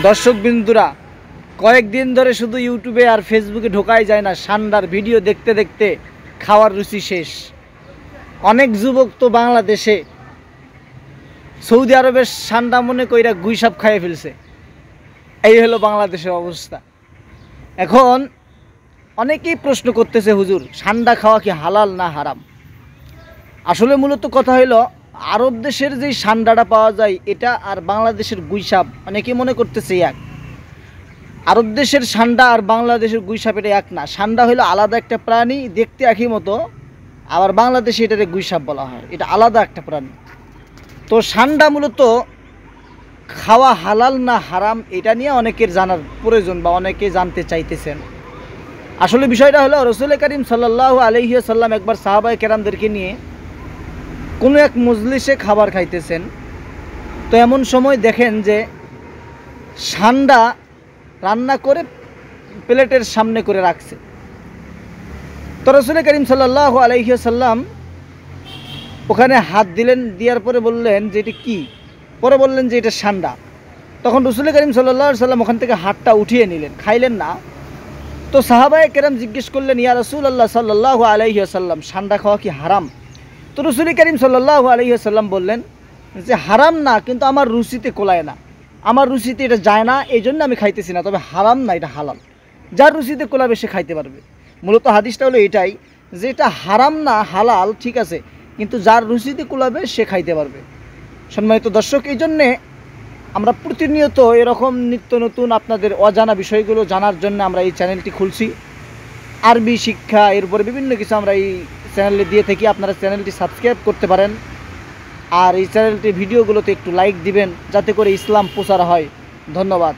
দর্শক বিন্দুরা, কয়েকদিন ধরে শুধু ইউটিউবে আর ফেসবুকে ঢোকাই যায় না, সান্ডার ভিডিও দেখতে দেখতে খাওয়ার রুচি শেষ। অনেক যুবক তো বাংলাদেশে সৌদি আরবের সান্ডা মনে কইরা গুইসাপ খাইয়ে ফেলছে। এই হলো বাংলাদেশের অবস্থা। এখন অনেকেই প্রশ্ন করতেছে, হুজুর সান্ডা খাওয়া কি হালাল না হারাম? আসলে মূলত কথা হলো, আরব দেশের যেই সান্ডাটা পাওয়া যায় এটা আর বাংলাদেশের গুইসাপ অনেকে মনে করতেছে এক। আরব দেশের সান্ডা আর বাংলাদেশের গুইসাপ এটা এক না। সান্ডা হলো আলাদা একটা প্রাণী, দেখতে একই মতো, আবার বাংলাদেশে এটাকে গুইসাপ বলা হয়, এটা আলাদা একটা প্রাণী। তো সান্ডা মূলত খাওয়া হালাল না হারাম এটা নিয়ে অনেকের জানার প্রয়োজন বা অনেকে জানতে চাইতেছেন। আসলে বিষয়টা হলো, রসুল করিম সাল্লাল্লাহু আলাইহি ওয়াসাল্লাম একবার সাহাবায়ে কেরামদেরকে নিয়ে কোনো এক মজলিসে খাবার খাইতেছেন। তো এমন সময় দেখেন যে সান্ডা রান্না করে প্লেটের সামনে করে রাখছে। তো রসুল করিম সাল্লাল্লাহু আলাইহি ওয়াসাল্লাম ওখানে হাত দিলেন, দেওয়ার পরে বললেন যে এটি কী? পরে বললেন যে এটা সান্ডা। তখন রসুল করিম সাল্লাল্লাহু আলাইহি ওয়াসাল্লাম ওখান থেকে হাতটা উঠিয়ে নিলেন, খাইলেন না। তো সাহাবায়ে কেরাম জিজ্ঞেস করলেন, ইয়া রাসূলুল্লাহ সাল্লাল্লাহু আলাইহি ওয়াসাল্লাম, সান্ডা খাওয়া কি হারাম? তো রসুল করিম সাল্লাল্লাহু আলাইহি ওয়াসাল্লাম বললেন যে হারাম না, কিন্তু আমার রুচিতে কোলায় না, আমার রুচিতে এটা যায় না, এই জন্য আমি খাইতেছি না। তবে হারাম না, এটা হালাল। যার রুচিতে কোলাবে সে খাইতে পারবে। মূলত হাদিসটা হলো এটাই, যে এটা হারাম না হালাল ঠিক আছে, কিন্তু যার রুচিতে কোলাবে সে খাইতে পারবে। সম্মানিত দর্শক, এই জন্যে আমরা প্রতিনিয়ত এরকম নিত্য নতুন আপনাদের অজানা বিষয়গুলো জানার জন্য আমরা এই চ্যানেলটি খুলছি। আরবি শিক্ষা, এরপরে বিভিন্ন কিছু আমরা এই চ্যানেলে দিয়ে থাকি। আপনারা চ্যানেলটি সাবস্ক্রাইব করতে পারেন, আর এই চ্যানেলটি ভিডিওগুলোতে একটু লাইক দিবেন, যাতে করে ইসলাম প্রচার হয়। ধন্যবাদ।